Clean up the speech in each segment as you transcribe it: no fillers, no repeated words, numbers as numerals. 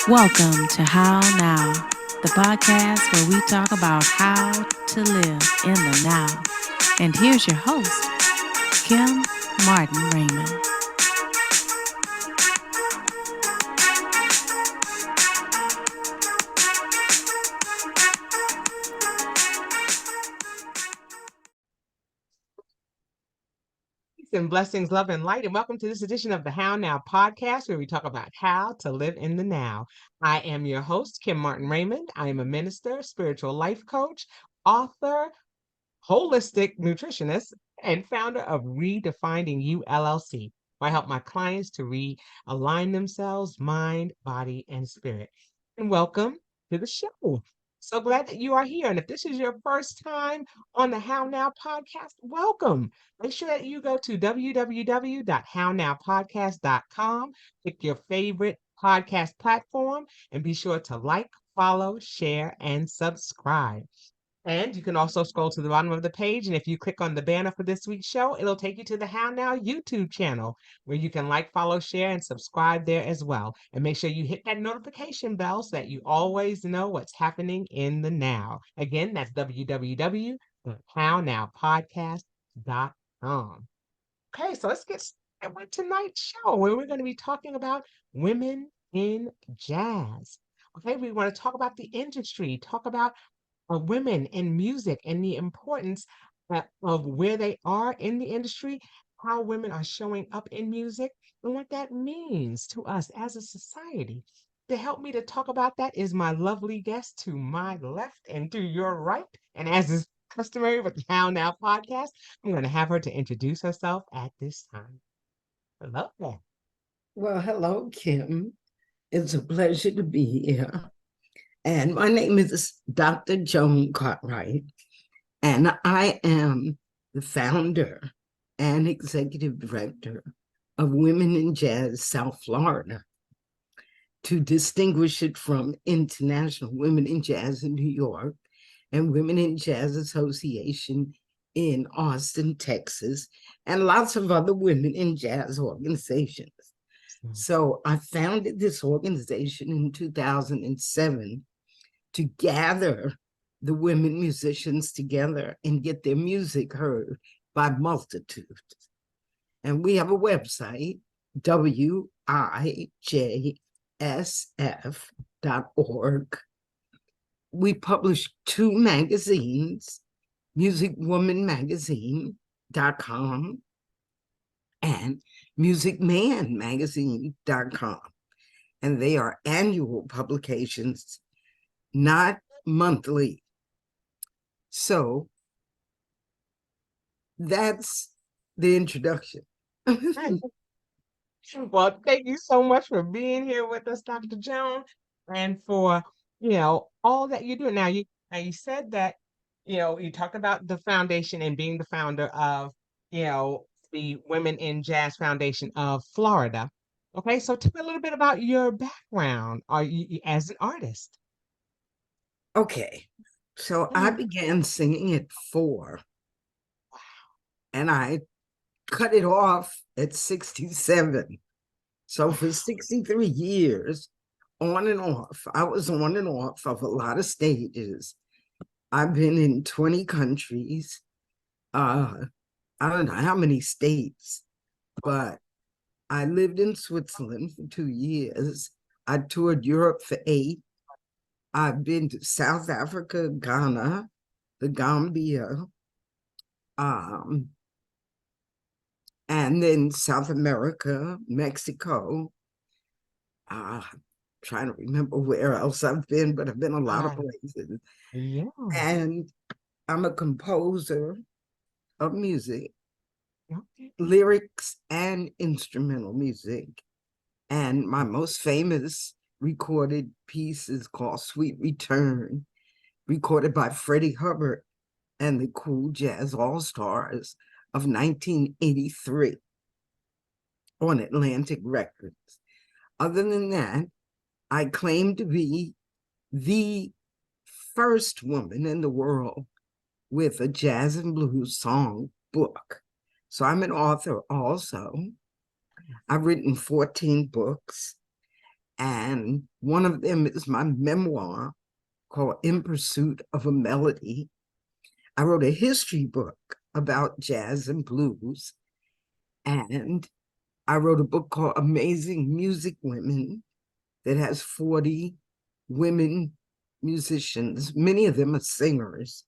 Welcome to How Now, the podcast where we talk about how to live in the now. And here's your host, Kim Martin Raymond. And blessings, love, and light, and welcome to this edition of the How Now podcast, where we talk about how to live in the now. I am your host, Kim Martin Raymond. I am a minister, spiritual life coach, author, holistic nutritionist, and founder of Redefining You LLC, where I help my clients to realign themselves, mind, body, and spirit. And welcome to the show. So glad that you are here. And if this is your first time on the How Now podcast, welcome. Make sure that you go to www.hownowpodcast.com, pick your favorite podcast platform, and be sure to like, follow, share, and subscribe. And you can also scroll to the bottom of the page. And if you click on the banner for this week's show, it'll take you to the How Now YouTube channel where you can like, follow, share, and subscribe there as well. And make sure you hit that notification bell so that you always know what's happening in the now. Again, that's www.hownowpodcast.com. Okay, so let's get started with tonight's show where we're going to be talking about women in jazz. Okay, we want to talk about the industry, talk about women in music and the importance of where they are in the industry, how women are showing up in music, and what that means to us as a society. To help me to talk about that is my lovely guest to my left and to your right. And as is customary with the How Now podcast, I'm going to have her to introduce herself at this time. Hello there. Well, hello, Kim. It's a pleasure to be here. And my name is Dr. Joan Cartwright, and I am the founder and executive director of Women in Jazz South Florida, to distinguish it from International Women in Jazz in New York and Women in Jazz Association in Austin, Texas, and lots of other women in jazz organizations. So I founded this organization in 2007 to gather the women musicians together and get their music heard by multitudes. And we have a website, WIJSF.org. We publish 2 magazines, Musicwoman.com and musicmanmagazine.com. And they are annual publications, not monthly. So that's the introduction. Well, thank you so much for being here with us, Dr. Joan, and for, all that you do. Now you said that, you talked about the foundation and being the founder of, the Women in Jazz Foundation of Florida. Okay, so tell me a little bit about your background. Are you as an artist? Okay, so I began singing at 4, and I cut it off at 67. So for 63 years, on and off, I was on and off of a lot of stages. I've been in 20 countries. I don't know how many states, but I lived in Switzerland for 2 years. I toured Europe for 8. I've been to South Africa, Ghana, the Gambia, and then South America, Mexico. Trying to remember where else I've been, but I've been a lot of places. Yeah. And I'm a composer of music, Okay. lyrics and instrumental music. And my most famous recorded piece is called Sweet Return, recorded by Freddie Hubbard and the Cool Jazz All-Stars of 1983 on Atlantic Records. Other than that, I claim to be the first woman in the world with a jazz and blues song book. So I'm an author also. I've written 14 books, And one of them is my memoir called In Pursuit of a Melody. I wrote a history book about jazz and blues. And I wrote a book called Amazing Musicwomen that has 40 women musicians. Many of them are singers.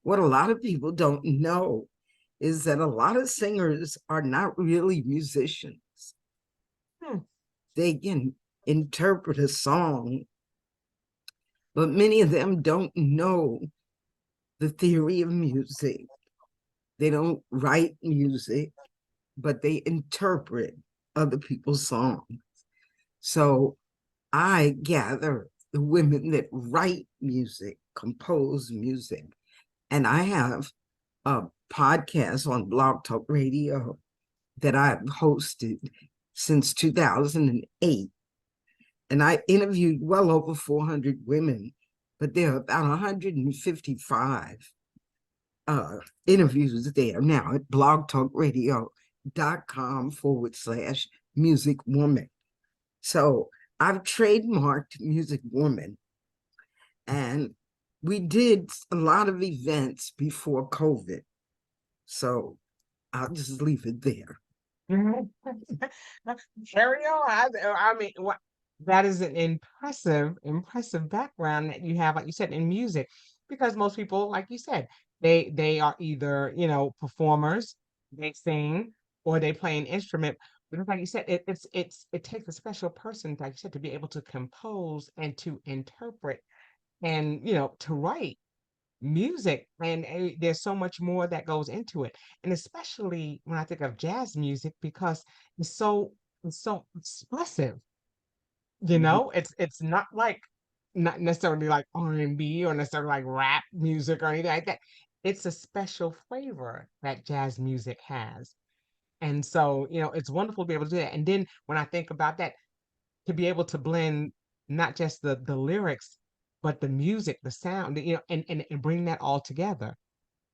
What a lot of people don't know is that a lot of singers are not really musicians. They can interpret a song, but many of them don't know the theory of music. They don't write music, but they interpret other people's songs. So I gather the women that write music, compose music, and I have a podcast on Blog Talk Radio that I've hosted since 2008. And I interviewed well over 400 women, but there are about 155 interviews there now at blogtalkradio.com/Musicwoman. So I've trademarked Musicwoman, and we did a lot of events before COVID. So I'll just leave it there. Carry on. I mean, that is an impressive background that you have, like you said, in music, because most people, like you said, they are either, performers, they sing, or they play an instrument. But it's like you said, it takes a special person, like you said, to be able to compose and to interpret and to write music. And there's so much more that goes into it, and especially when I think of jazz music, because it's so expressive. It's not necessarily like R&B or necessarily like rap music or anything like that. It's a special flavor that jazz music has. And so, it's wonderful to be able to do that. And then when I think about that, to be able to blend not just the lyrics, but the music, the sound, and bring that all together.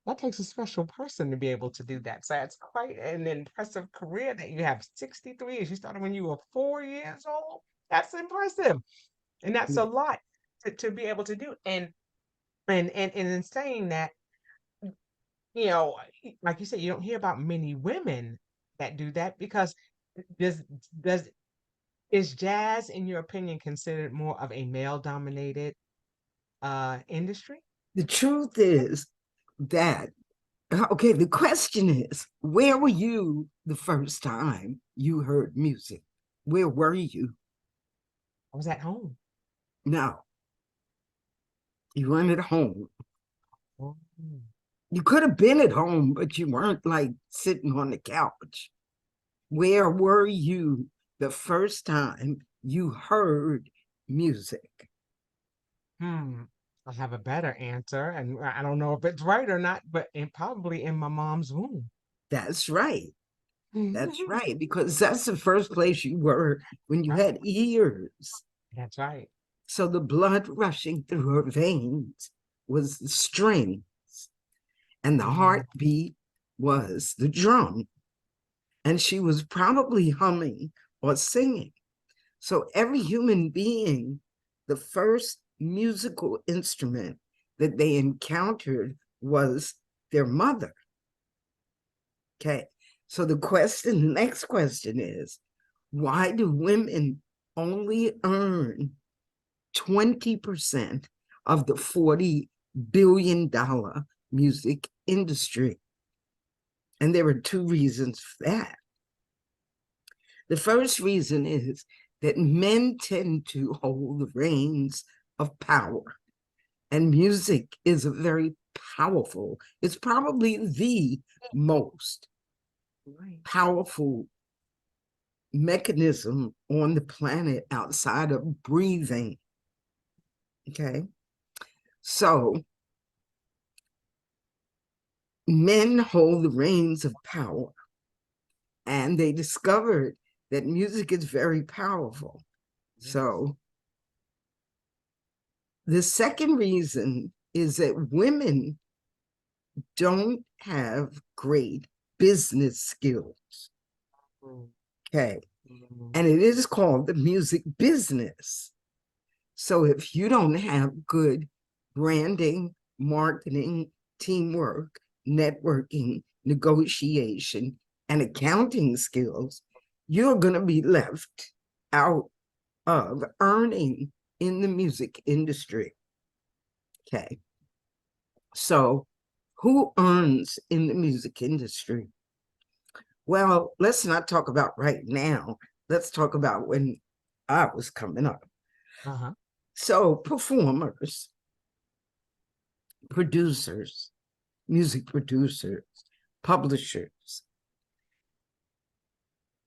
That takes a special person to be able to do that. So it's quite an impressive career that you have. 63 years. You started when you were 4 years old. That's impressive. And that's a lot to be able to do. And in saying that, you know, like you said, you don't hear about many women that do that, because does does is jazz, in your opinion, considered more of a male dominated industry? The truth is that, okay, the question is, where were you the first time you heard music? Where were you? I was at home. No, you weren't at home. Oh, You could have been at home, but you weren't like sitting on the couch. Where were you the first time you heard music? hmm. I have a better answer, and I don't know if it's right or not, but probably in my mom's womb. That's right. That's right. Because that's the first place you were when you had ears. That's right. So the blood rushing through her veins was the strings, and the heartbeat was the drum. And she was probably humming or singing. So every human being, the first musical instrument that they encountered was their mother. Okay. So the next question is, why do women only earn 20% of the $40 billion music industry? And there are two reasons for that. The first reason is that men tend to hold the reins of power, and music is a very powerful, it's probably the most powerful mechanism on the planet outside of breathing. Okay. So men hold the reins of power, and they discovered that music is very powerful. So the second reason is that women don't have great business skills. Okay. And it is called the music business. So if you don't have good branding, marketing, teamwork, networking, negotiation, and accounting skills, you're going to be left out of earning in the music industry. Okay. So who earns in the music industry? Well, let's not talk about right now. Let's talk about when I was coming up. So performers, producers, music producers, publishers,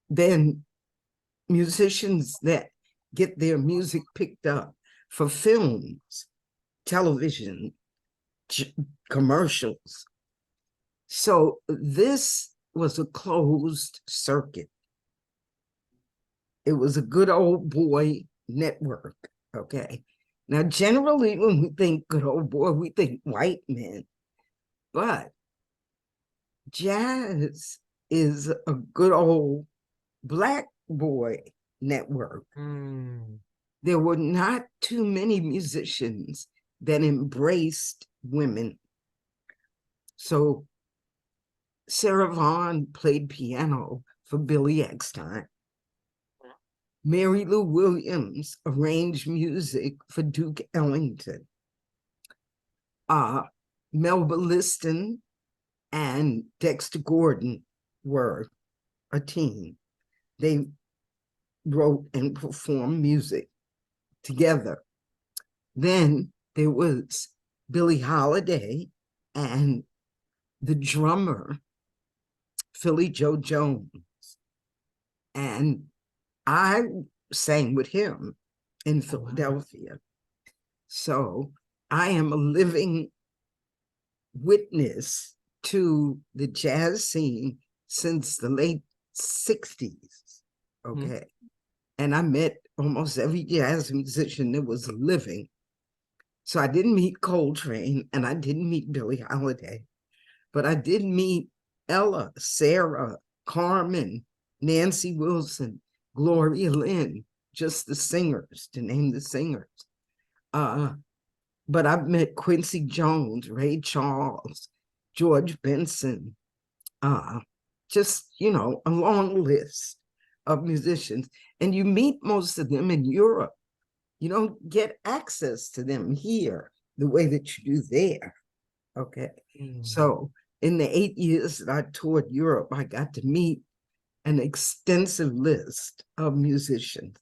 then musicians that get their music picked up for films, television, commercials. So this was a closed circuit. It was a good old boy network, okay? Now, generally, when we think good old boy, we think white men. But jazz is a good old black boy network. There were not too many musicians that embraced women. So Sarah Vaughan played piano for Billy Eckstine. Mary Lou Williams arranged music for Duke Ellington. Melba Liston and Dexter Gordon were a team. They wrote and performed music together. Then there was Billie Holiday and the drummer, Philly Joe Jones. And I sang with him in Philadelphia. So I am a living witness to the jazz scene since the late 60s. Okay. And I met almost every jazz musician that was living. So I didn't meet Coltrane and I didn't meet Billie Holiday, but I did meet Ella, Sarah, Carmen, Nancy Wilson, Gloria Lynn, just the singers, to name the singers. But I've met Quincy Jones, Ray Charles, George Benson, just, you know, a long list of musicians. And you meet most of them in Europe. You don't get access to them here the way that you do there. Okay. So in the 8 years that I toured Europe, I got to meet an extensive list of musicians.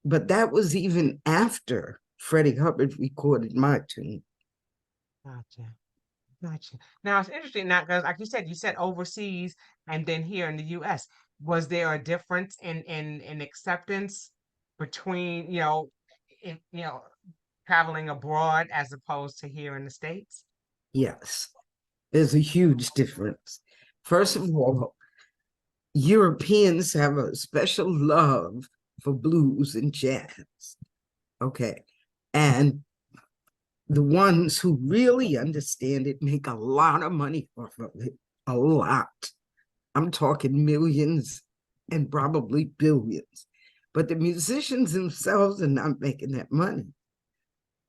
But that was even after Freddie Hubbard recorded my tune. Gotcha. Now it's interesting now because, like you said overseas and then here in the U.S. Was there a difference in acceptance between traveling abroad as opposed to here in the States? Yes, there's a huge difference. First of all, Europeans have a special love for blues and jazz. Okay. And the ones who really understand it make a lot of money off of it. A lot. I'm talking millions and probably billions. But the musicians themselves are not making that money.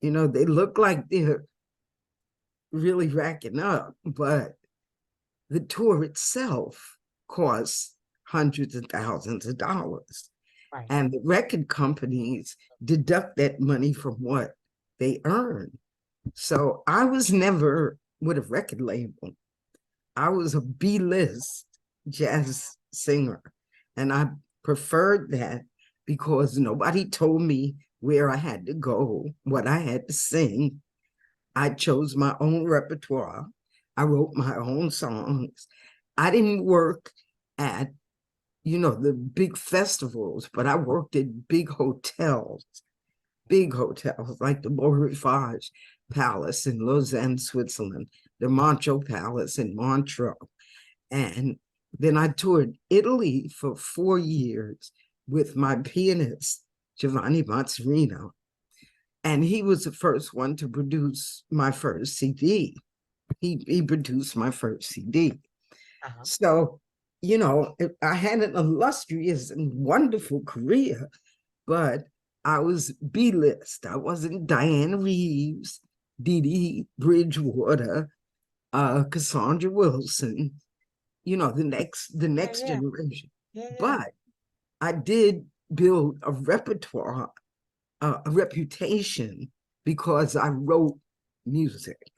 You know, they look like they're really racking up, but the tour itself costs hundreds of thousands of dollars. Right. And the record companies deduct that money from what they earn. So I was never with a record label. I was a B-list jazz singer. And I preferred that because nobody told me where I had to go, what I had to sing. I chose my own repertoire. I wrote my own songs. I didn't work at, you know, the big festivals, but I worked at big hotels like the Beau Rivage Palace in Lausanne, Switzerland, the Montreux Palace in Montreux. And then I toured Italy for 4 years with my pianist, Giovanni Mazzarino. And he was the first one to produce my first CD. He produced my first CD. So, I had an illustrious and wonderful career, but I was B-list. I wasn't Diana Reeves, Dee Dee Bridgewater, Cassandra Wilson, the next Yeah, generation. yeah. But I did build a repertoire, a reputation, because I wrote music.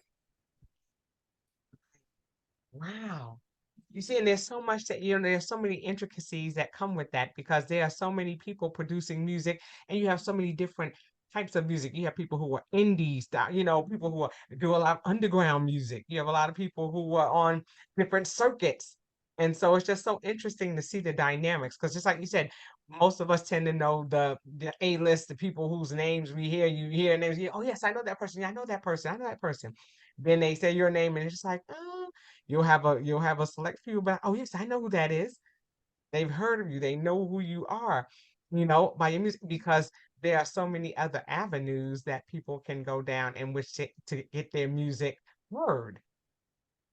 Wow. You see, and there's so much that, there's so many intricacies that come with that because there are so many people producing music and you have so many different types of music. You have people who are indie style, people who do a lot of underground music. You have a lot of people who are on different circuits. And so it's just so interesting to see the dynamics because just like you said, most of us tend to know the A-list, the people whose names we hear, you hear names, oh yes, I know that person. Yeah, I know that person. I know that person. Then they say your name and it's just like, oh, you'll have a select few, but oh yes, I know who that is. They've heard of you. They know who you are, by your music because there are so many other avenues that people can go down in which to get their music heard.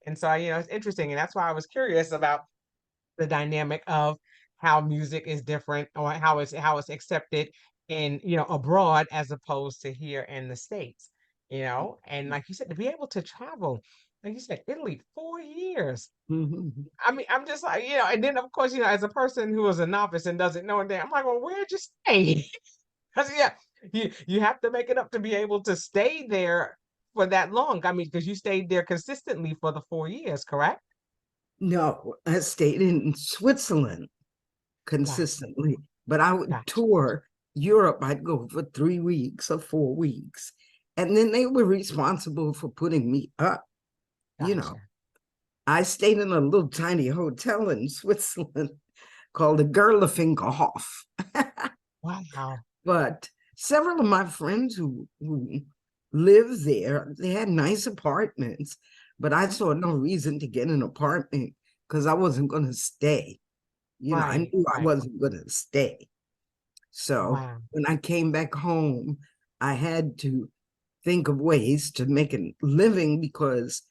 And so, it's interesting, and that's why I was curious about the dynamic of how music is different or how it's accepted in abroad as opposed to here in the States. And like you said, to be able to travel, like you said, Italy 4 years. Mhm. I mean, I'm just like, and then of course, as a person who is a novice and doesn't know anything, I'm like, well, where'd you stay? Because yeah, you have to make it up to be able to stay there for that long. I mean, because you stayed there consistently for the 4 years, correct? No, I stayed in Switzerland Gotcha, consistently, but I would gotcha, tour Europe. I'd go for 3 weeks or 4 weeks. And then they were responsible for putting me up. You know, gotcha. I stayed in a little tiny hotel in Switzerland called the Gerlafinghof. Wow. But several of my friends who lived there, they had nice apartments, but I saw no reason to get an apartment because I wasn't going to stay. I Right, knew I right. wasn't going to stay. So Wow. when I came back home, I had to think of ways to make a living because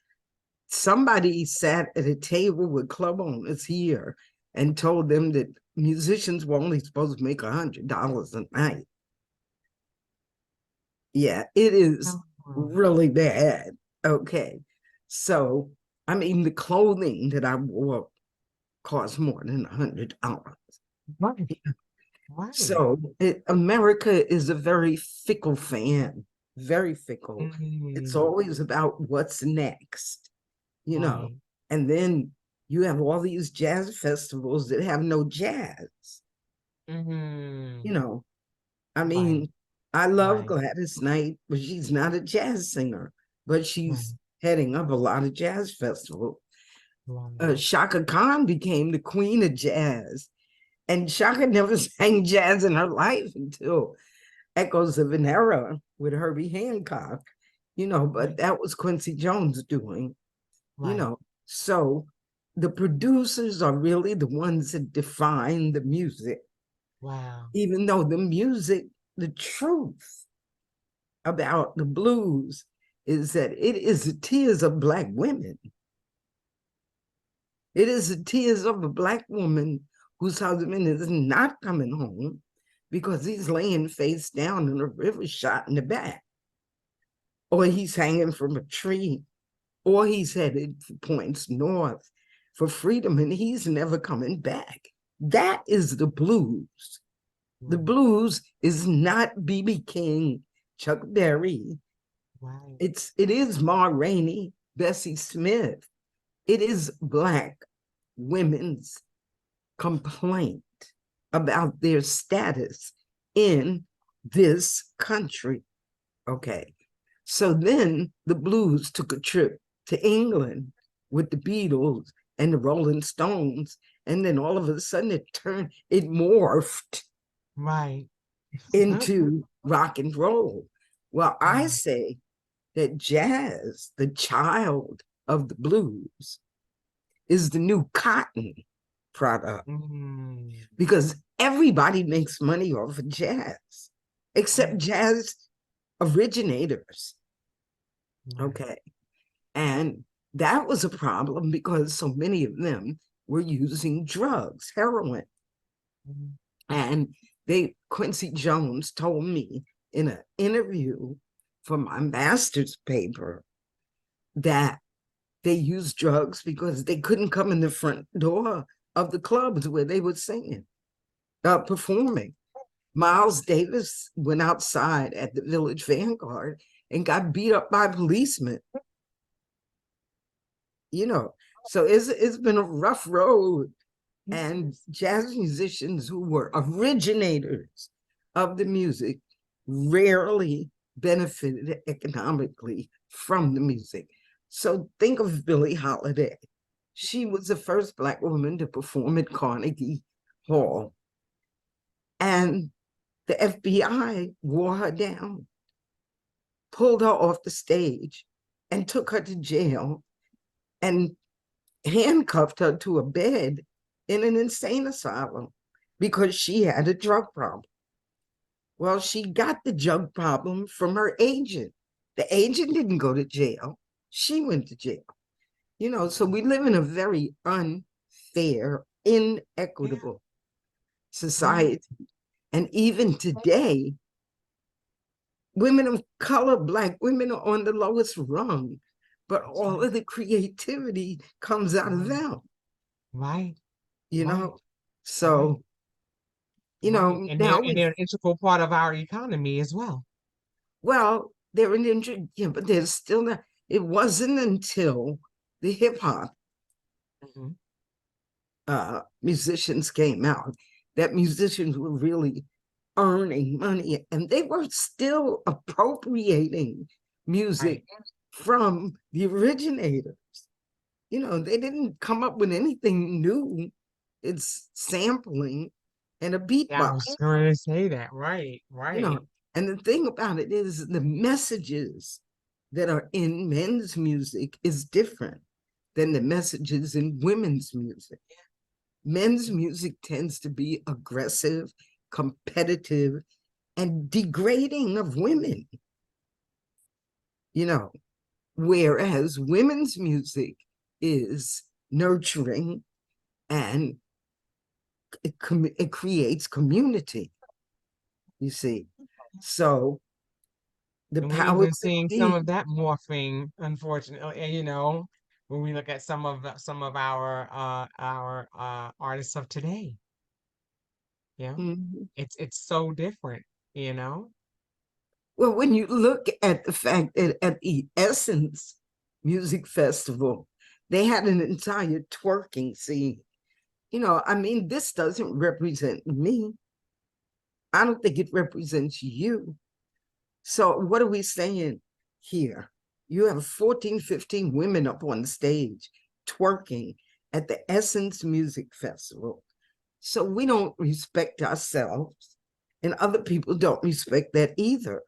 somebody sat at a table with club owners here and told them that musicians were only supposed to make $100 a night. Yeah, it is Oh, really bad. Okay. So, I mean, the clothing that I wore cost more than $100. right, right. So, America is a very fickle fan, very fickle. It's Mm, always about what's next, you know. right. And then you have all these jazz festivals that have no jazz, you Mm, know. I right, mean, I love right, Gladys Knight, but she's not a jazz singer, but right, she's heading up a lot of jazz festivals. right, Shaka Khan became the queen of jazz, and Shaka never sang jazz in her life until Echoes of an Era with Herbie Hancock, but right, that was Quincy Jones doing, you right. know. So the producers are really the ones that define the music, Wow. even though the truth about the blues is that it is the tears of Black women. It is the tears of a Black woman whose husband is not coming home because he's laying face down in a river shot in the back, or he's hanging from a tree, or he's headed for points north for freedom and he's never coming back. That is the blues. The Right, blues is not B.B. King, Chuck Berry. right, It is Ma Rainey, Bessie Smith. It is Black women's complaint about their status in this country. Okay. So then the blues took a trip to England with the Beatles and the Rolling Stones. And then all of a sudden it morphed right. into rock and roll. Well, I Wow. say that jazz, the child of the blues, is the new cotton product Mm, because everybody makes money off of jazz, except right, jazz originators. right, Okay. And that was a problem because so many of them were using drugs, heroin. And Quincy Jones told me in an interview for my master's paper that they used drugs because they couldn't come in the front door of the clubs where they were singing, performing. Miles Davis went outside at the Village Vanguard and got beat up by policemen. You know, so it's been a rough road. And jazz musicians who were originators of the music rarely benefited economically from the music. So think of Billie Holiday. She was the first Black woman to perform at Carnegie Hall. And the FBI wore her down, pulled her off the stage, and took her to jail and handcuffed her to a bed in an insane asylum because she had a drug problem. Well, she got the drug problem from her agent. The agent didn't go to jail. She went to jail. You know, so we live in a very unfair, inequitable society. And even today, women of color, Black women are on the lowest rung, but all of the creativity comes out of them. Right. You know, so, you know, and now they're an integral part of our economy as well. Well, they're an but there's still not, it wasn't until the hip hop musicians came out that musicians were really earning money, and they were still appropriating music from the originators. You know, they didn't come up with anything new. It's sampling and a beatbox. I was going to say that, right. You know, and the thing about it is the messages that are in men's music is different than the messages in women's music. Men's music tends to be aggressive, competitive, and degrading of women. You know, whereas women's music is nurturing and it creates community, you see. So the power, we've been seeing some of that morphing, unfortunately, you know, when we look at some of our artists of today. Yeah, it's so different, you know. Well, when you look at the fact that at the Essence Music Festival, they had an entire twerking scene. You know, I mean, this doesn't represent me. I don't think it represents you. So what are we saying here? You have 14, 15 women up on the stage twerking at the Essence Music Festival. So we don't respect ourselves, and other people don't respect that either.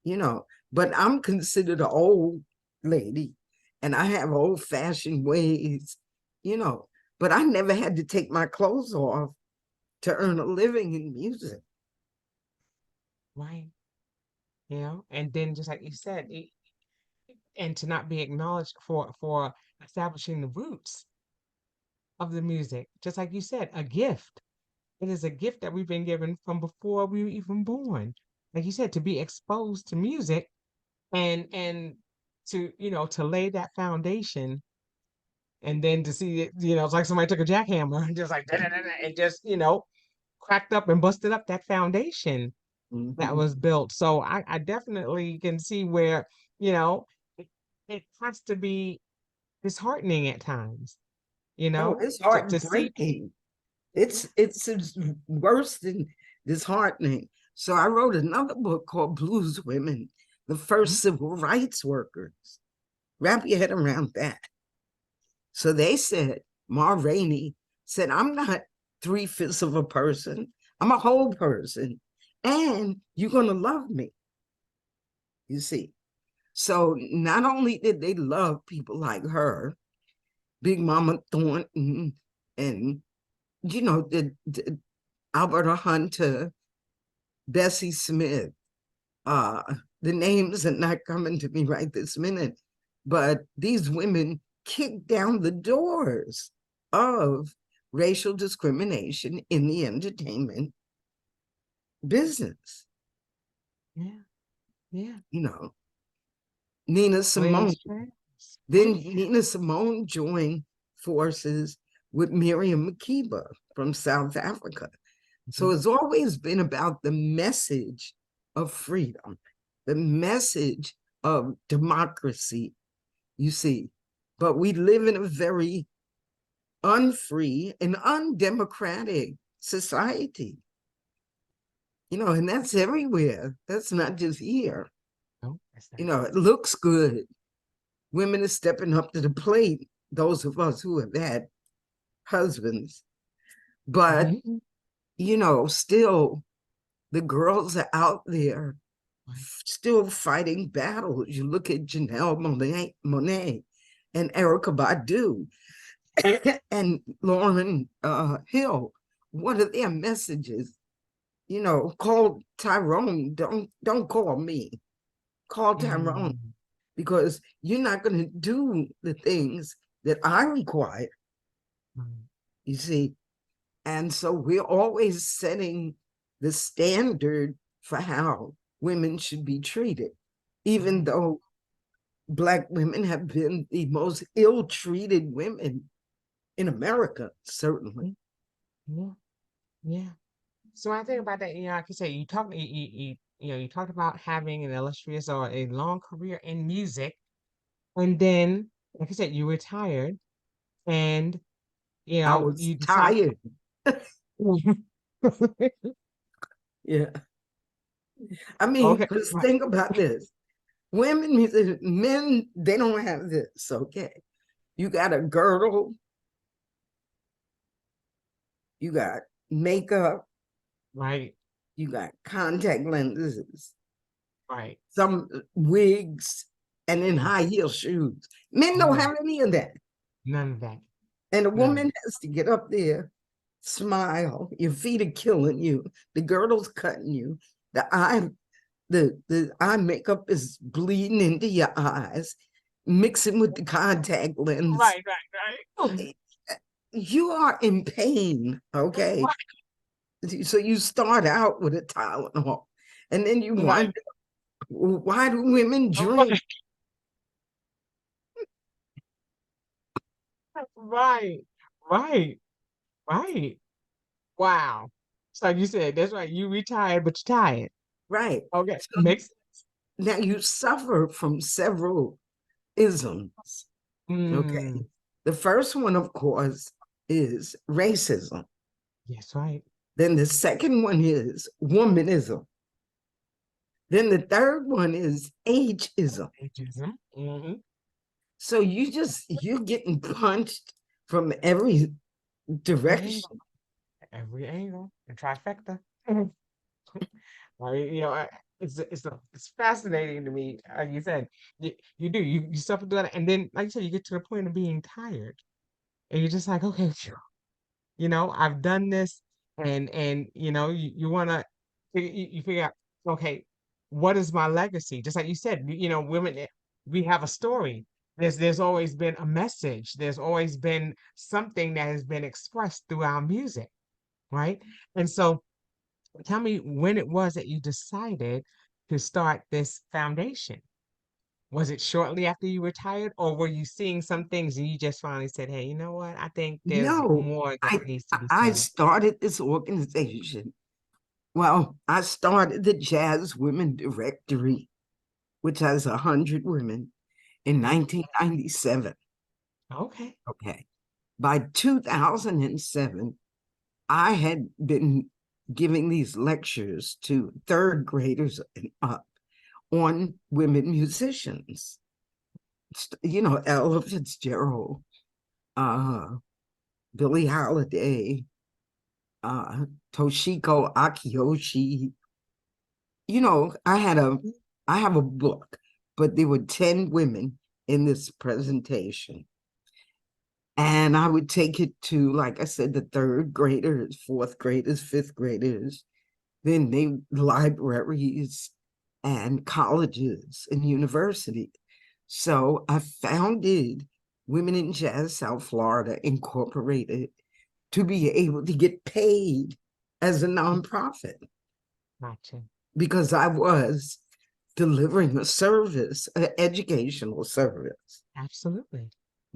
You know, but I'm considered an old lady and I have old-fashioned ways, you know, but I never had to take my clothes off to earn a living in music. Right. You know, and then just like you said, and to not be acknowledged for establishing the roots of the music, just like you said, a gift. It is a gift that we've been given from before we were even born. Like you said, to be exposed to music and to, you know, to lay that foundation, and then to see it, you know, it's like somebody took a jackhammer and just like and just, you know, cracked up and busted up that foundation that was built. So I definitely can see where, you know, it has to be disheartening at times, you know, it's to see. heartbreaking. It's worse than disheartening. So I wrote another book called Blues Women, the first civil rights workers. Wrap your head around that. So they said, Ma Rainey said, I'm not 3/5 of a person. I'm a whole person. And you're going to love me. You see. So not only did they love people like her, Big Mama Thornton, and, you know, the Alberta Hunter, Bessie Smith. The names are not coming to me right this minute, but these women kicked down the doors of racial discrimination in the entertainment business. Yeah. Yeah. You know, Nina Simone. Then Nina Simone joined forces with Miriam Makeba from South Africa. So it's always been about the message of freedom, the message of democracy, you see. But we live in a very unfree and undemocratic society. You know, and that's everywhere. That's not just here. No, that's not. You know, it looks good. Women are stepping up to the plate, those of us who have had husbands. But, you know, still, the girls are out there still fighting battles. You look at Janelle Monáe and Erykah Badu and Lauryn Hill. What are their messages? You know, call Tyrone. Don't call me. Call Tyrone, because you're not going to do the things that I require. You see, and so we're always setting the standard for how women should be treated, even though Black women have been the most ill-treated women in America, certainly. Yeah. So I think about that, you know, like you say, you talked about having an illustrious or a long career in music, and then, like I said, you retired, and I was you decided. tired. Yeah. I mean, Okay. because think about this. Women, men, they don't have this, okay? You got a girdle, you got makeup, Right. you got contact lenses, Right. some wigs, and then high heel shoes. Men don't have any of that. None of that. And a woman has to get up there, smile, your feet are killing you, the girdle's cutting you, the eye makeup is bleeding into your eyes, mixing with the contact lens. Right. You are in pain, okay? Right. So you start out with a Tylenol, and then you wonder, why do women drink? Right. Wow. So you said that's right. You retired, but you're tired. Right. Okay. So Makes sense. now you suffer from several isms. Okay. The first one, of course, is racism. Yes, right. Then the second one is womanism. Then the third one is ageism. So you're getting punched from every direction. Every angle, the trifecta. It's fascinating to me. Like you said, you suffer through that, and then, like you said, you get to the point of being tired, and you're just like, okay, I've done this, and you want to, you figure out, okay, what is my legacy? Just like you said, women, we have a story. There's always been a message. There's always been something that has been expressed through our music, right? And so, tell me when it was that you decided to start this foundation. Was it shortly after you retired, or were you seeing some things and you just finally said, hey, you know what? I think there's No, more that needs to be I said. started this organization. Well, I started the Jazz Women Directory, which has 100 women, in 1997. Okay. Okay. By 2007, I had been giving these lectures to third graders and up on women musicians. Ella Fitzgerald, Billie Holiday, Toshiko Akiyoshi. I have a book, but there were 10 women in this presentation. And I would take it to, like I said, the third graders, fourth graders, fifth graders, then libraries and colleges and universities. So I founded Women in Jazz South Florida Incorporated to be able to get paid as a nonprofit Gotcha. because I was delivering a service, an educational service. Absolutely.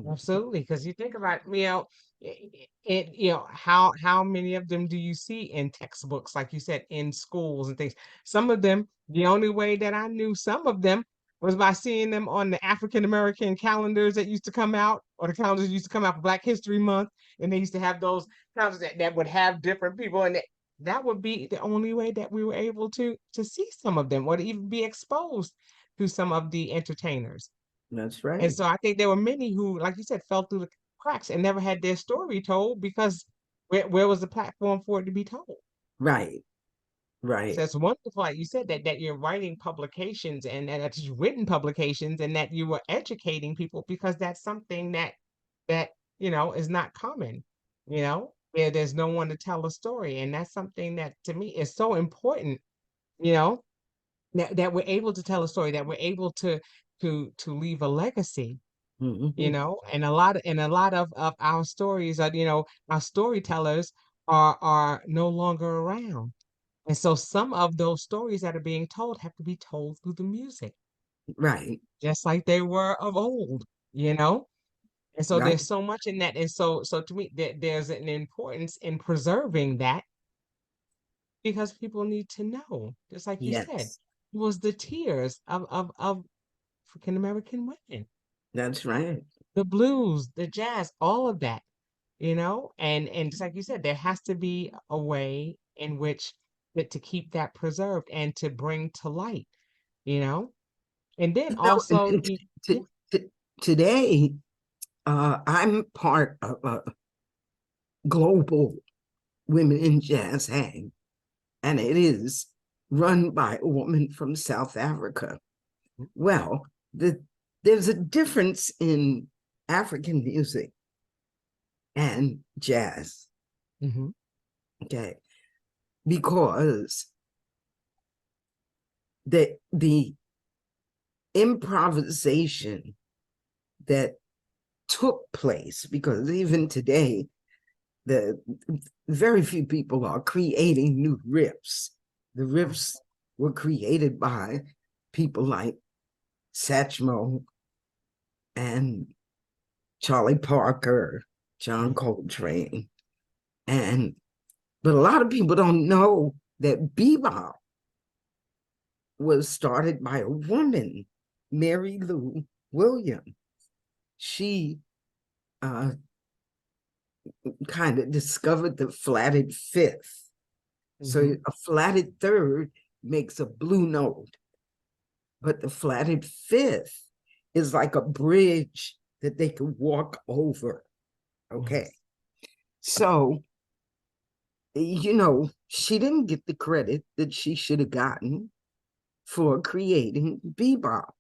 Absolutely. Because you think about, how many of them do you see in textbooks, like you said, in schools and things? Some of them, the only way that I knew some of them was by seeing them on the African American calendars that used to come out, or the calendars that used to come out for Black History Month. And they used to have those calendars that would have different people, and that would be the only way that we were able to see some of them, or to even be exposed to some of the entertainers. That's And right. so I think there were many who, like you said, fell through the cracks and never had their story told, because where was the platform for it to be told? Right. So Right. it's wonderful, like you said, that you're writing publications, and that you've written publications, and that you were educating people, because that's something that is not common. There's no one to tell a story, and that's something that to me is so important. You know, that we're able to tell a story, that we're able to leave a legacy. Mhm. And a lot of our stories are, our storytellers are no longer around. And so some of those stories that are being told have to be told through the music, Right. just like they were of old, you know? And so Right. there's so much in that. And so to me, there's an importance in preserving that, because people need to know, just like you said, Yes. it was the tears of African American women, That's right. the blues, the jazz, all of that. And just like you said, there has to be a way in which to keep that preserved and to bring to light, you know and then You know, also yeah. today, I'm part of a global women in jazz hang, and it is run by a woman from South Africa. Well, there's a difference in African music and jazz, Hmm. okay? Because the improvisation that took place, because even today, the very few people are creating new riffs. The riffs were created by people like Satchmo and Charlie Parker, John Coltrane, and but a lot of people don't know that bebop was started by a woman, Mary Lou Williams. She uh, kind of discovered the flatted fifth. So Hmm. a flatted third makes a blue note, but the flatted fifth is like a bridge that they could walk over. Okay. Yes. So, she didn't get the credit that she should have gotten for creating bebop,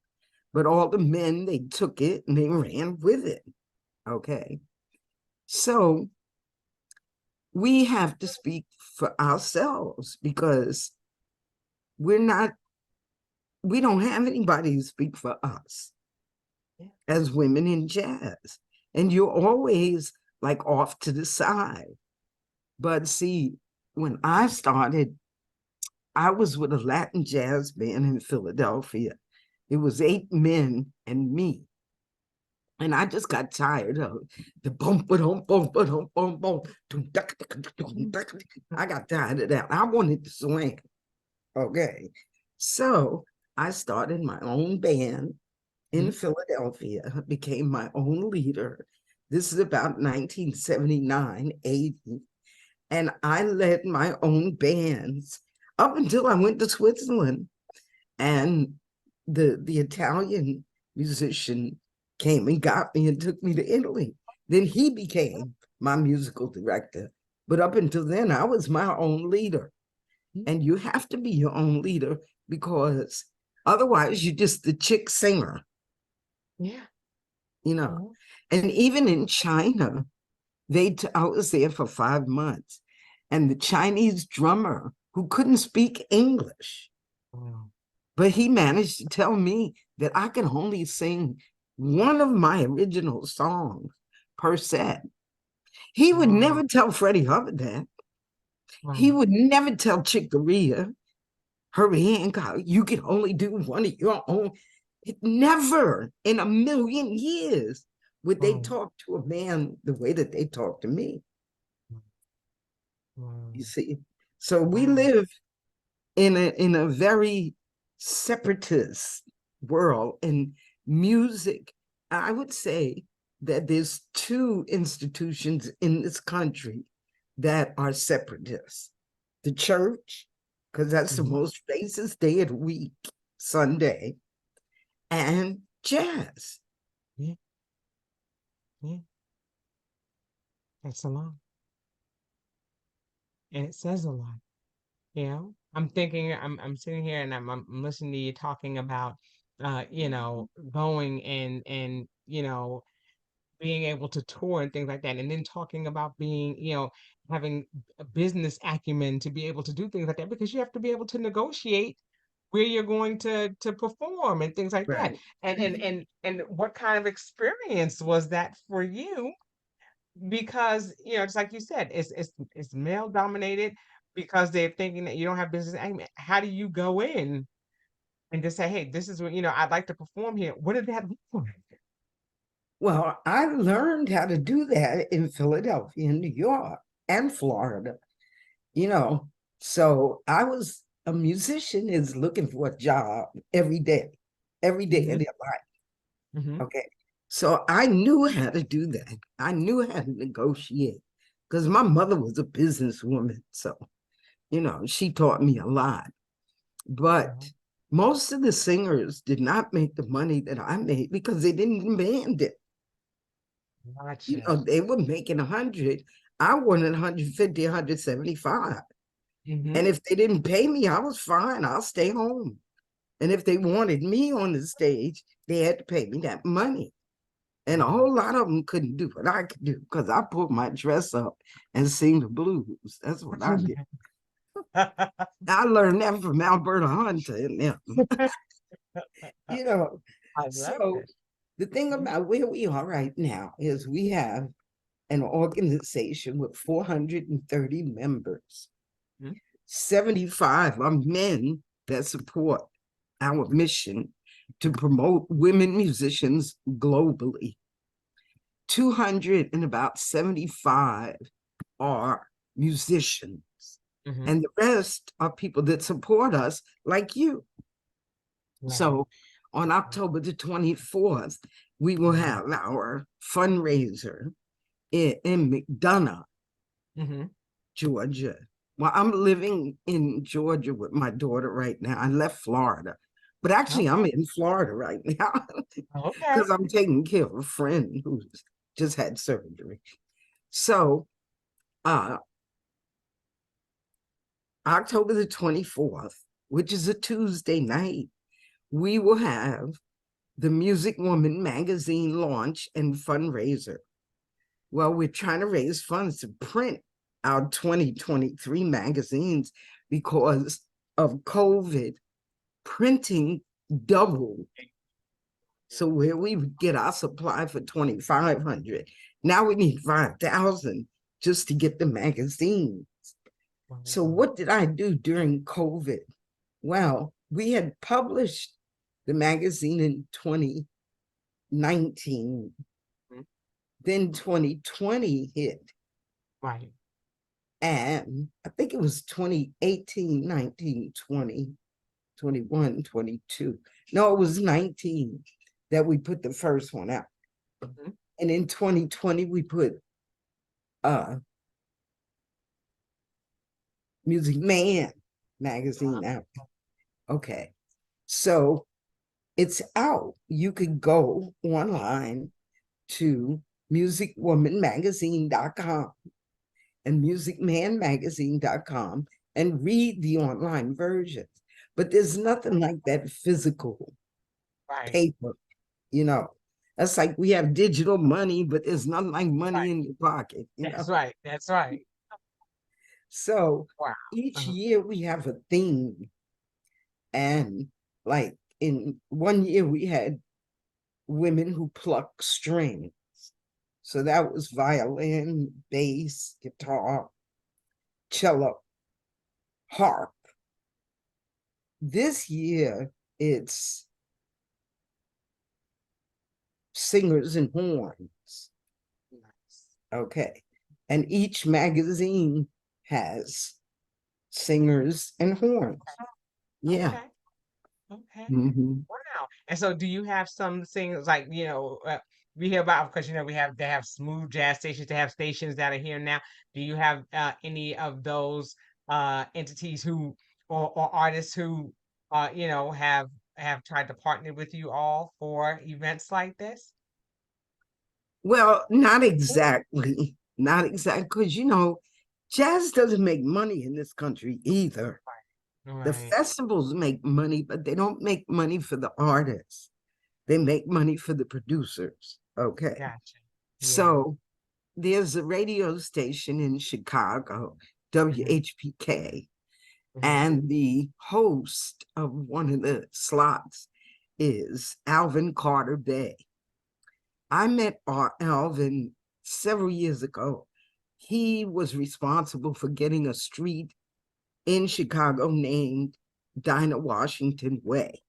but all the men, they took it and they ran with it. Okay. So we have to speak for ourselves because we're not, we don't have anybody to speak for us as women in jazz. And you're always like off to the side. But see, when I started, I was with a Latin jazz band in Philadelphia. It was 8 men and me. And I just got tired of the bump, boom, boom, boom, boom, boom. I got tired of that. I wanted to swing. Okay. So I started my own band in Philadelphia, became my own leader. This is about 1979, 80. And I led my own bands up until I went to Switzerland. And the Italian musician came and got me and took me to Italy. Then he became my musical director. But up until then, I was my own leader. And you have to be your own leader because otherwise you're just the chick singer, Yeah. you know. And even in China, I was there for 5 months, and the Chinese drummer who couldn't speak English, Wow. but he managed to tell me that I can only sing one of my original songs per set. He would Wow. never tell Freddie Hubbard that. He Right. would never tell Chick Corea, Herbie Hancock, you can only do one of your own. Never in a million years would they Right. talk to a man the way that they talk to me. Wow. You see, so we Wow. live in a very separatist world, and music. I would say that there's two institutions in this country that are separatists: the church, because that's the Mhm. most racist day of the week, Sunday, and jazz. Yeah. Yeah. That's a lot. And it says a lot. You know, I'm thinking, I'm sitting here and I'm listening to you talking about, going and being able to tour and things like that, and then talking about being, having a business acumen to be able to do things like that, because you have to be able to negotiate where you're going to perform and things like that. Right. And what kind of experience was that for you? Because just like you said, it's male dominated, because they're thinking that you don't have business acumen. How do you go in and just say, hey, this is what I'd like to perform here? What did that look like? Well, I learned how to do that in Philadelphia, New York, and Florida. You know, so I was a musician is looking for a job every day of Hmm. their life. Hmm. Okay. So I knew how to do that. I knew how to negotiate because my mother was a businesswoman. So, she taught me a lot. But most of the singers did not make the money that I made because they didn't demand it. Gotcha. They were making 100. I wanted 150, 175. Hmm. And if they didn't pay me, I was fine. I'll stay home. And if they wanted me on the stage, they had to pay me that money. And a whole lot of them couldn't do what I could do because I put my dress up and sing the blues. That's what I did. I learned that from Alberta Hunter and them. you know. I love So it. the thing about where we are right now is we have an organization with 430 members. Mhm. 75 are men that support our mission to promote women musicians globally. 200 and about 75 are musicians, Mhm. and the rest are people that support us, like you. Right. So on October the 24th, we will Mhm. have our fundraiser in McDonough, Mhm. Georgia. Well, I'm living in Georgia with my daughter right now. I left Florida, but actually, I'm Okay. in Florida right now Okay. because I'm taking care of a friend who's just had surgery. So, uh, October the 24th, which is a Tuesday night, we will have the Musicwoman magazine launch and fundraiser. Well, we're trying to raise funds to print our 2023 magazines because of COVID. Printing doubled. So where we would get our supply for 2,500, now we need 5,000 just to get the magazines. So Wow. what did I do during COVID? Well, we had published the magazine in 2019. Mhm. Then 2020 hit, Right. and I think it was 2018, 19, 20, 21, 22. No, it was 19 that we put the first one out. Mhm. And in 2020, we put uh Music Man magazine Wow. out. Okay. So it's out. You could go online to musicwomanmagazine.com and musicmanmagazine.com and read the online versions. But there's nothing like that physical Right. paper, you know. That's like we have digital money, but there's nothing like money Right. in your pocket. That's right. That's right. So Wow. each Uh-huh. year we have a theme. And like in one year we had women who pluck strings. So that was violin, bass, guitar, cello, harp. This year, it's singers and horns. Okay. And each magazine has singers and horns. Yeah. Okay. Okay. Mhm. Wow. And so do you have some things like, we hear about, because, they have smooth jazz stations, they have stations that are here now. Do you have any of those entities who, or artists who, have tried to partner with you all for events like this? Well, not exactly. Not exactly. Because, jazz doesn't make money in this country either. The Right. festivals make money, but they don't make money for the artists. They make money for the producers. Okay. Gotcha. Yeah. So there's a radio station in Chicago, WHPK, Mhm. and the host of one of the slots is Alvin Carter Bay. I met Alvin several years ago. He was responsible for getting a street in Chicago named Dinah Washington Way.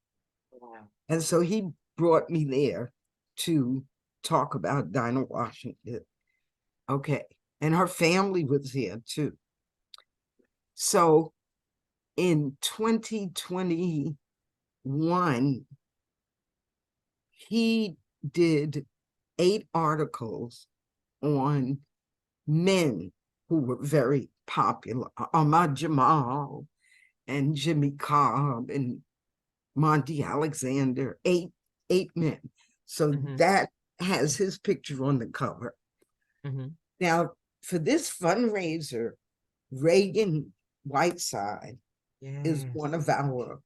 Wow. And so he brought me there to talk about Dinah Washington. Okay. And her family was here too. So in 2021, he did 8 articles on men who were very popular. Ahmad Jamal and Jimmy Cobb and Monty Alexander, eight men. So that has his picture on the cover. Now, for this fundraiser, Reagan Whiteside is Yes. one of our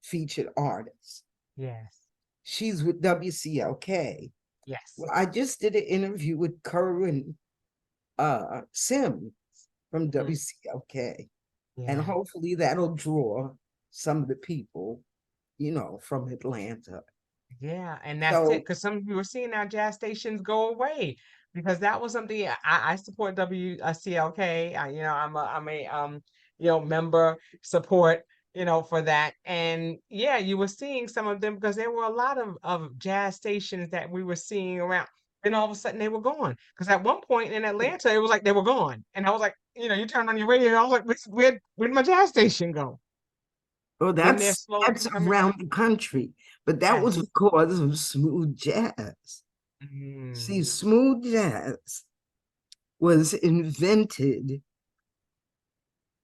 featured artists. Yes. She's with WCLK. Yes. Well, I just did an interview with Kerwin Sims from WCLK. And Yeah. hopefully that'll draw some of the people, from Atlanta. Yeah, and that's it. So, Because some we were seeing our jazz stations go away because that was something I support WCLK. I'm a member support for that. And yeah, you were seeing some of them because there were a lot of jazz stations that we were seeing around. Then all of a sudden they were gone. Because at one point in Atlanta, it was like they were gone. And I was like, you turned on your radio and I was like, where'd my jazz station go? well, Then they're that's slowly coming back. around the country, but that was Yes. because of smooth jazz. See, Mm. smooth jazz was invented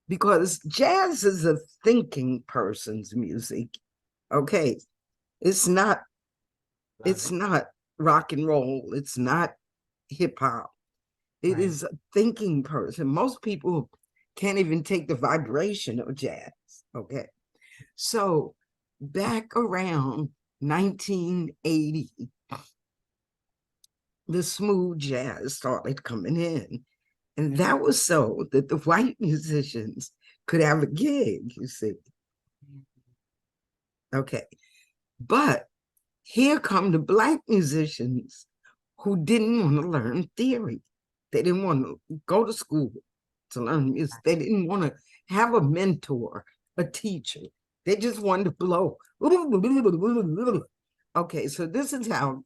because jazz is a thinking person's music. Okay, it's not rock and roll, it's not hip hop. It Right. is a thinking person. Most people can't even take the vibration of jazz. Okay. So back around 1980, the smooth jazz started coming in. And that was so that the white musicians could have a gig, you see. Okay. But here come the black musicians who didn't want to learn theory. They didn't want to go to school to learn music. They didn't want to have a mentor, a teacher. They just wanted to blow. Okay, so this is how,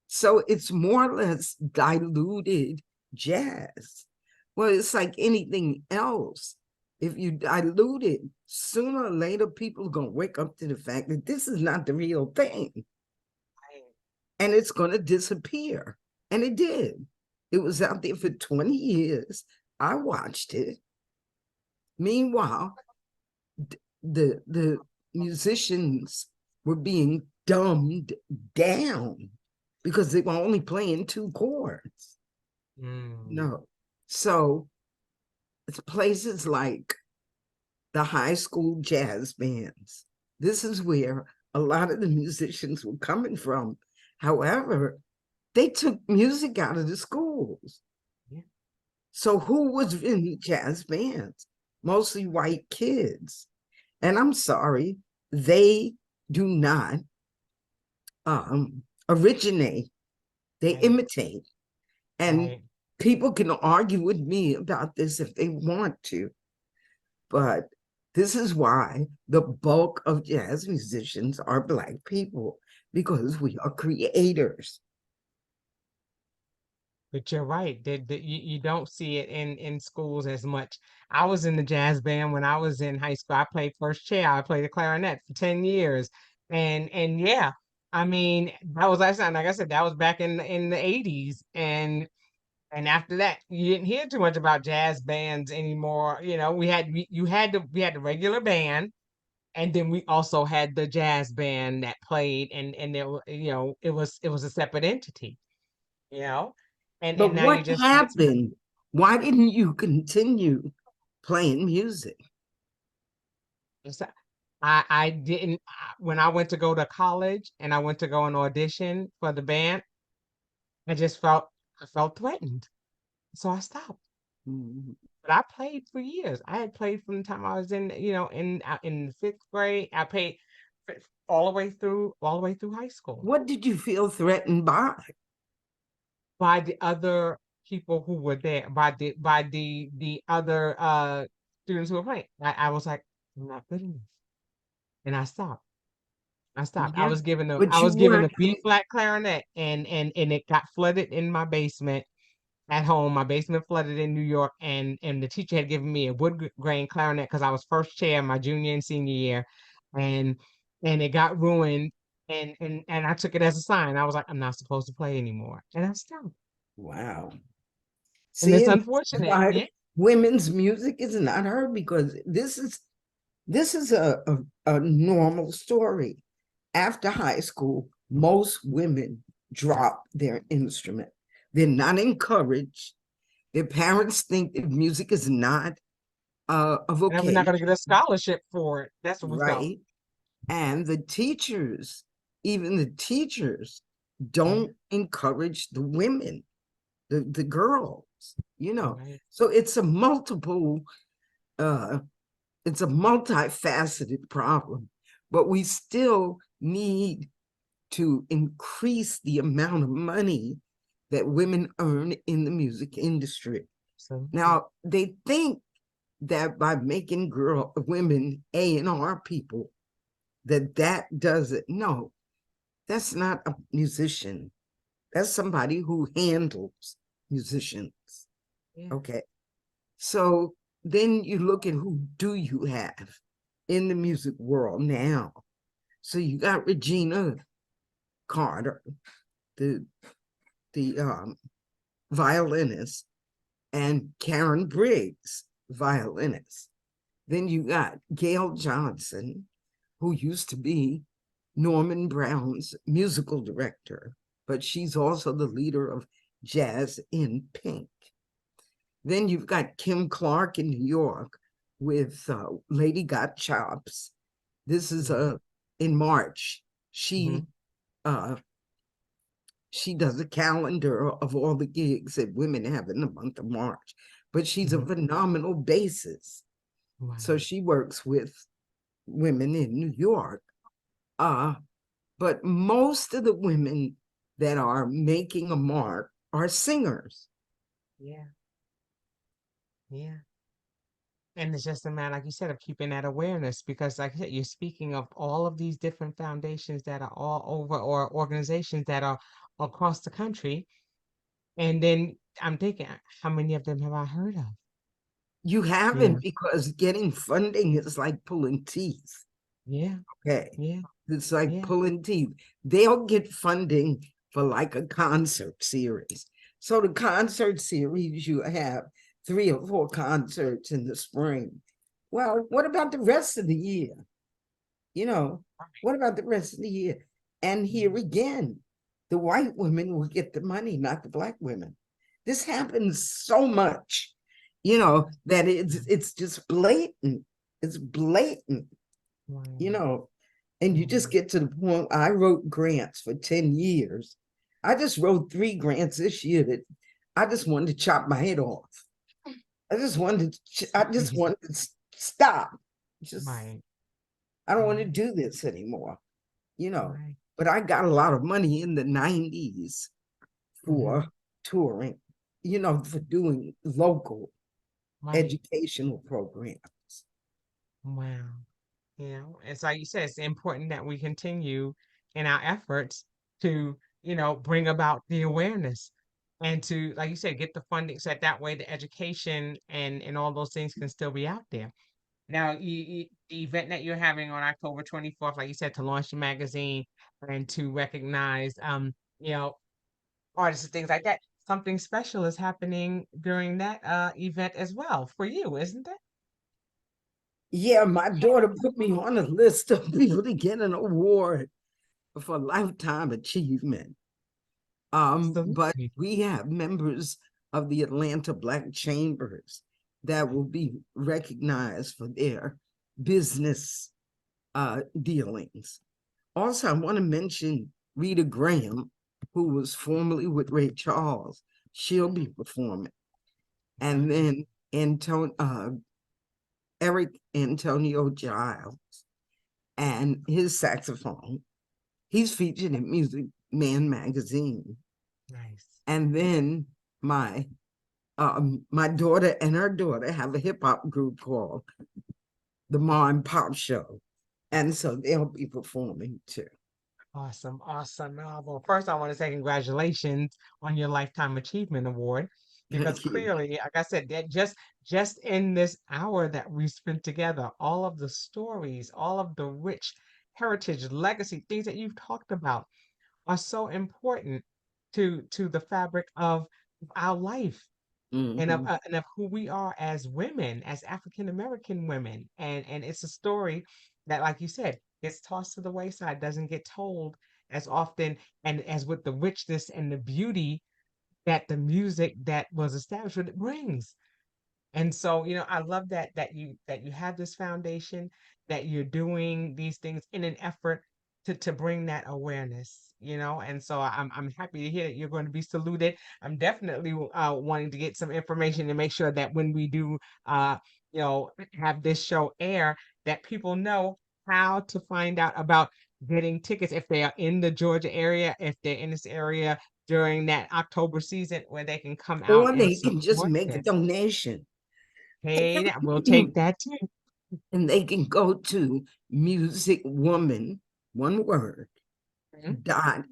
so it's more or less diluted jazz. Well, it's like anything else. If you dilute it, sooner or later, people are going to wake up to the fact that this is not the real thing. And it's going to disappear. And it did. It was out there for 20 years. I watched it. Meanwhile, the musicians were being dumbed down because they were only playing 2 chords. No. So it's places like the high school jazz bands. This is where a lot of the musicians were coming from. However, they took music out of the schools. Yeah. So who was in the jazz bands? Mostly white kids. And I'm sorry, they do not originate, they Right. imitate. And Right. people can argue with me about this if they want to, but this is why the bulk of jazz musicians are Black people, because we are creators. But you're right. You don't see it in schools as much. I was in the jazz band when I was in high school. I played first chair. I played the clarinet for 10 years. And yeah, I mean, that was like I said, that was back in the 80s. And after that, you didn't hear too much about jazz bands anymore. You know, we had the regular band, and then we also had the jazz band that played, and there you know, it was a separate entity, you know. And But now you what just listen. happened? Why didn't you continue playing music? So I didn't when I went to go to college and I went to go and audition for the band, I felt threatened. So I stopped. Mhm. But I played for years. I had played from the time I was in, you know, in the fifth grade. I played all the way through high school What did you feel threatened by? by the other people who were there, by the other students who were playing. I was like, I'm not good enough, and I stopped. I stopped. Yeah, I but you was given a weren't. B flat clarinet, and it got flooded in my basement at home. My basement flooded in New York, and the teacher had given me a wood grain clarinet because I was first chair my junior and senior year, and and it got ruined, and I took it as a sign. I was like, I'm not supposed to play anymore, and I stopped. Wow. And See, it's and this is unfortunate, why yeah. women's music is not heard, because this is a normal story. After high school, most women drop their instrument. They're not encouraged. Their parents think that music is not a And we're not going vocation, to get a scholarship for it. That's what we thought. right? And the teachers, even the teachers, Yeah, don't encourage the women, the girls, you know. right. So uh, it's a multifaceted problem, but we still need to increase the amount of money that women earn in the music industry. So Now, they think that by making women A&R people, that does it. No, that's not a musician. That's somebody who handles musicians. yeah, Okay. So then you look at who do you have in the music world now. So you got Regina Carter, the the violinist, and Karen Briggs, violinist. Then you got Gail Johnson, who used to be Norman Brown's musical director, but she's also the leader of Jazz in Pink. Then you've got Kim Clark in New York with Lady Got Chops. This is yeah. in March. Mhm. Uh, she does a calendar of all the gigs that women have in the month of March, but she's a Mhm. phenomenal bassist. So Right. she works with women in New York. Uh, but most of the women that are making a mark are singers. Yeah, yeah. And it's just a matter, like you said, of keeping that awareness because, like I said, you're speaking of all of these different foundations that are all over or organizations that are across the country. And then I'm thinking, how many of them have I heard of? You You know? haven't, because getting funding is like pulling teeth. Yeah, Okay. yeah, It's like yeah. pulling teeth. They'll get funding for like a concert series. So the concert series, you have 3 or 4 concerts in the spring. Well, what about the rest of the year? You know, what about the rest of the year? And here again, the white women will get the money, not the Black women. This happens so much, that it's just blatant. It's blatant, you Right, know, and you just right. get to the point. I wrote grants for 10 years. I just wrote 3 grants this year that I just wanted to chop my head off. I just wanted to stop. Just, Right, I don't want to right, do this anymore, you know. right. but I got a lot of money in the 90s for touring, for doing local Right. educational programs. Wow. It's like you said, it's important that we continue in our efforts to, bring about the awareness and to, like you said, get the funding so that way the education and all those things can still be out there. Now, the event that you're having on October 24th, like you said, to launch your magazine and to recognize, you know, artists and things like that, something special is happening during that event as well for you, isn't it? Yeah, my daughter put me on a list of people to get an award for lifetime achievement. But Absolutely. we have members of the Atlanta Black Chambers that will be recognized for their business dealings. Also, I want to mention Rita Graham, who was formerly with Ray Charles. She'll be performing. And then Eric Antonio Giles and his saxophone. He's featured in Music Man magazine. Nice. And then my daughter and her daughter have a hip hop group called the Ma and Pop Show. And so they'll be performing too. Awesome, awesome. Well, first I want to say congratulations on your Lifetime Achievement Award, because Thank you. clearly, like I said, that just in this hour that we spent together, all of the stories, all of the rich heritage, legacy, things that you've talked about are so important to the fabric of our life Mm-hmm. and of who we are as women, as African American women. And it's a story that, like you said, gets tossed to the wayside, doesn't get told as often, and as with the richness and the beauty that the music that was established with it brings. And so, I love that you have this foundation, that you're doing these things in an effort to bring that awareness, and so I'm happy to hear that you're going to be saluted. I'm definitely wanting to get some information to make sure that when we do have this show air, that people know how to find out about getting tickets if they are in the Georgia area, if they're in this area during that October season, where they can come out Or and they can just support make a this. donation. Hey, we'll take that too. And they can go to Musicwoman, one word, Mhm.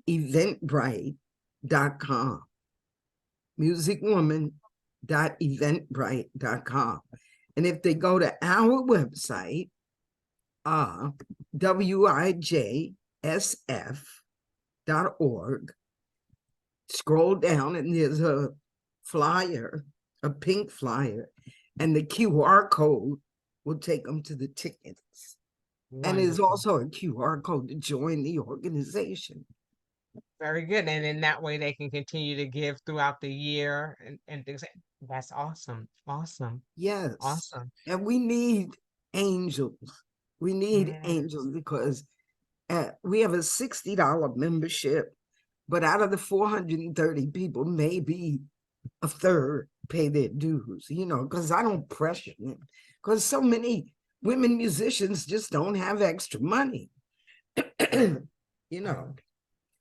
.eventbrite.com. Musicwoman.eventbrite.com. And if they go to our website, WIJSF.org, scroll down and there's a flyer, a pink flyer, and the QR code will take them to the tickets. And there's Wonderful. also a QR code to join the organization. Very good. And in that way, they can continue to give throughout the year and things. That's awesome. Awesome. Yes. Awesome. And we need angels. We need Yes. angels because we have a $60 membership, but out of the 430 people, maybe a third pay their dues, because I don't pressure them. Because so many women musicians just don't have extra money. you know, Right.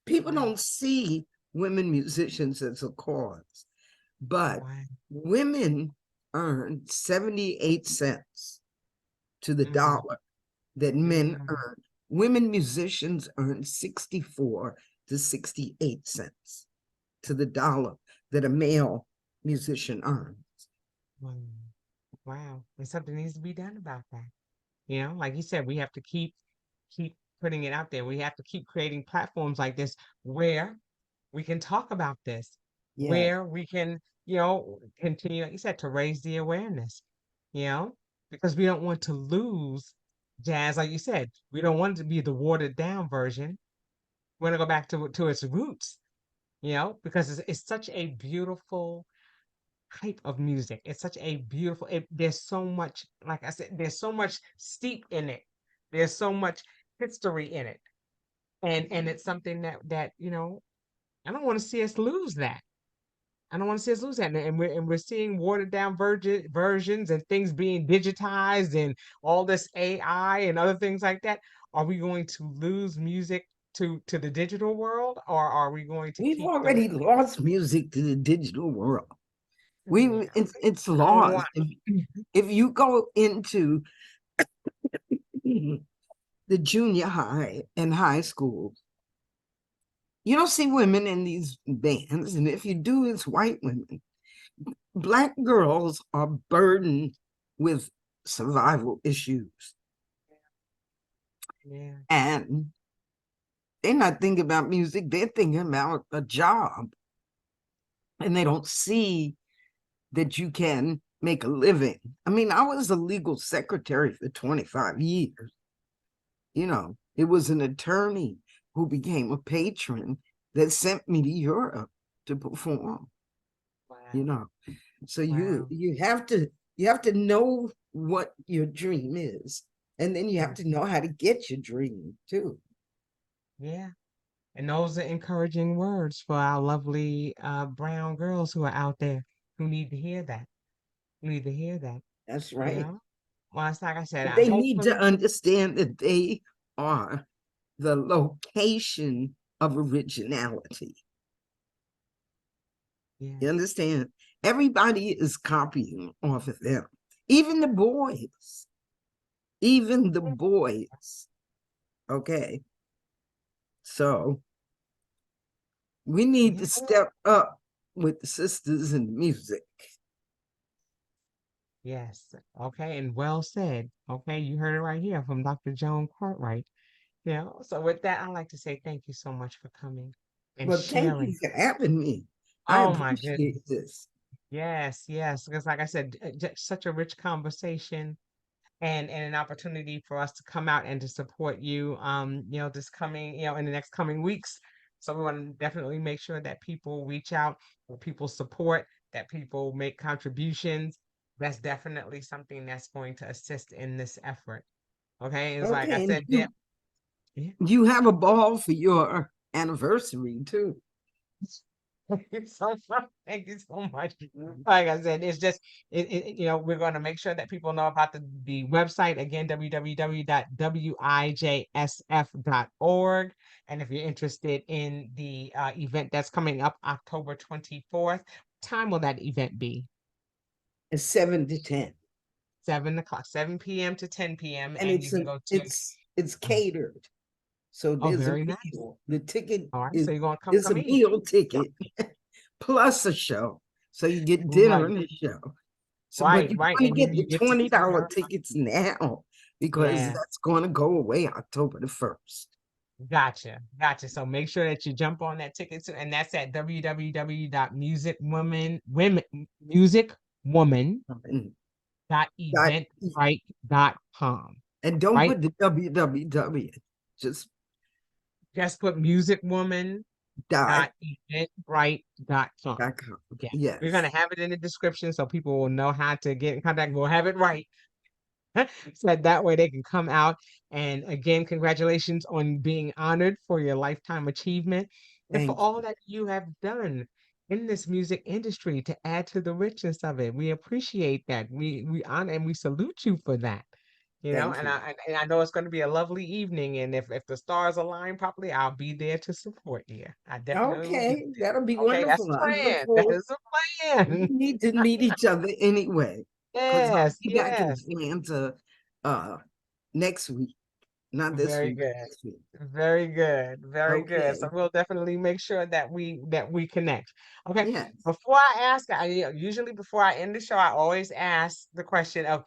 People Right. don't see women musicians as a cause, but Right. women earn 78 cents to the Mm, dollar that men mm. earn. Women musicians earn 64 to 68 cents to the dollar that a male musician earns. Wow. Wow. And something needs to be done about that. Like you said, we have to keep putting it out there. We have to keep creating platforms like this where we can talk about this, Yeah. where we can, continue, like you said, to raise the awareness, you know, because we don't want to lose jazz. Like you said, we don't want it to be the watered down version. We want to go back to its roots, because it's such a beautiful type of music. It's such a beautiful, there's so much, like I said, there's so much steep in it. There's so much history in it. And it's something that, I don't want to see us lose that. I don't want to see us lose that. And we're seeing watered down versions and things being digitized and all this AI and other things like that. Are we going to lose music to the digital world, or are we going to We've keep the already lost music to the digital world. yeah, It's I don't lost. want If you go into the junior high and high school, you don't see women in these bands, and if you do, it's white women. Black girls are burdened with survival issues, yeah, and they're not thinking about music, they're thinking about a job, and they don't see that you can make a living. I mean, I was a legal secretary for 25 years. You know, it was an attorney who became a patron that sent me to Europe to perform, you wow, know. So wow, you have to know what your dream is, and then you have mm, to know how to get your dream too. yeah. And those are encouraging words for our lovely brown girls who are out there who need to hear that. Who need to hear that, That's you right. know? Well, it's like I said, But I they need to hopefully, understand that they are the location of originality. yeah. You understand? Everybody is copying off of them, even the boys, even the boys. Okay. So we need Yeah. to step up with the sisters in music. Yes. Okay. And well said. Okay. You heard it right here from Dr. Joan Cartwright. You know, so with that, I'd like to say thank you so much for coming and Well, thank you sharing. for having me. I Oh my goodness. appreciate this. Yes, yes. Because like I said, just such a rich conversation and an opportunity for us to come out and to support you this coming, in the next coming weeks. So we want to definitely make sure that people reach out, that people support, that people make contributions. That's definitely something that's going to assist in this effort. Okay. It's like I Okay, and said, yeah. Yeah. you have a ball for your anniversary too. Thank you so much. Thank you so much. Like I said, it's just we're going to make sure that people know about the website again, www.wijsf.org. And if you're interested in the event that's coming up October 24th, time will that event be? It's 7 to 10. 7 o'clock, 7 p.m. to 10 p.m. And And you can go to it's uh, catered. So oh, there's a very nice. meal. The ticket All right, so you're gonna is a come eat. meal ticket plus a show. So you get dinner Right, and a show. So, but right, you right. want to And get then you the get to see $20 her. tickets now because Yeah. that's going to go away October the 1st. Gotcha. Gotcha. So make sure that you jump on that ticket too, and that's at And, dot- musicwoman.eventbrite.com. and don't Right? put the www. Just Just put dot, musicwoman.eventbrite.com. com. Yeah. We're Yes. gonna have it in the description so people will know how to get in contact. We'll have it right. So that way they can come out. And again, congratulations on being honored for your lifetime achievement and for Thank all you. that you have done in this music industry to add to the richness of it. We appreciate that. We honor and we salute you for that. Thank And you. I know it's going to be a lovely evening. And if the stars align properly, I'll be there to support you. I definitely will be Okay, that'll be there. Okay, that's wonderful. the I look plan. That forward. is the We plan. need to meet each other anyway, because I'll Yes, be back in yes. Atlanta next week, not this Very week, good. next week. Very good. Very good. So Okay. we'll definitely make sure that we connect. Okay. Yes. Before I ask, usually before I end the show, I always ask the question of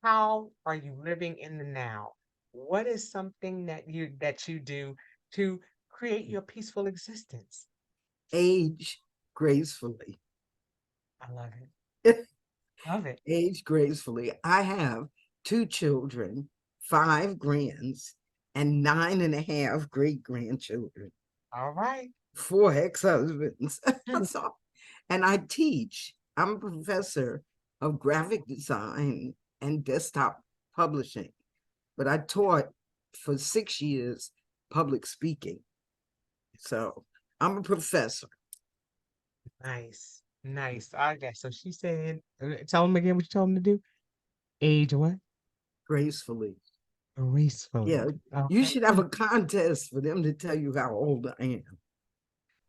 how are you living in the now? What is something that you do to create your peaceful existence? Age gracefully. I love it. Love it. Age gracefully. I have 2 children, 5 grands, and 9.5 great grandchildren, All right. 4 ex-husbands. So, and I teach. I'm a professor of graphic design and desktop publishing, but I taught for 6 years public speaking. So I'm a professor. Nice. Nice. Okay. So she said, tell them again what you told them to do. Age what? Gracefully. gracefully. Yeah, you should have a contest for them to tell you how old I am.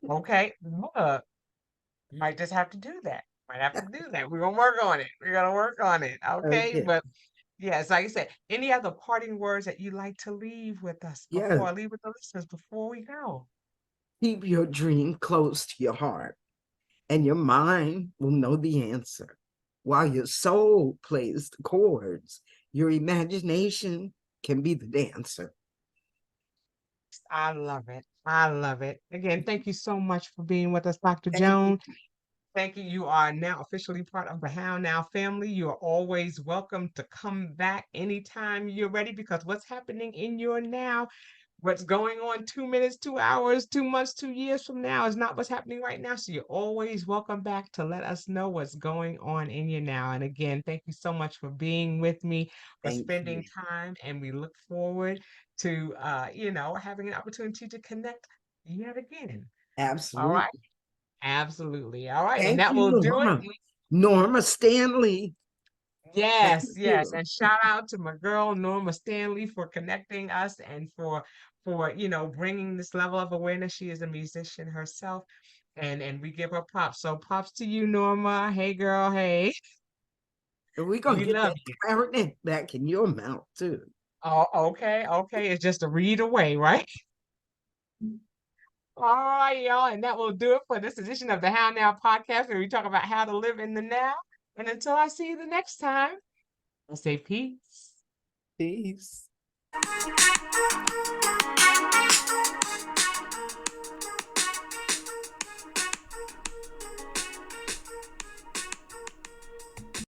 Okay, look, might just have to do that. Might have to do that. We're gonna work on it. We're gonna work on it. Okay, Okay. but yes, like I said, any other parting words that you like to leave with us Yeah, leave with the listeners before we go? keep your dream close to your heart, and your mind will know the answer. While your soul plays the chords, your imagination can be the dancer. I love it. I love it. Again, thank you so much for being with us, Dr. Thank you. Joan. Thank you. You are now officially part of the How Now family. You are always welcome to come back anytime you're ready because what's happening in your now, what's going on 2 minutes, 2 hours, 2 months, 2 years from now is not what's happening right now. So you're always welcome back to let us know what's going on in your now. And again, thank you so much for being with me, for Thank spending you. time, and we look forward to having an opportunity to connect yet again. All right. Absolutely. Absolutely. All right. And Thank that you, will do it. Norma. Norma Stanley. Thank Yes, yes. you. And shout out to my girl Norma Stanley for connecting us and for bringing this level of awareness. She is a musician herself, and we give her props. So props to you, Norma. Hey, girl. Hey, And we're going we to get love that you. clarinet back in your mouth, too. Oh, okay, okay. It's just a read away, right? All right, y'all. And that will do it for this edition of the How Now podcast, where we talk about how to live in the now. And until I see you the next time, I'll say peace. Peace.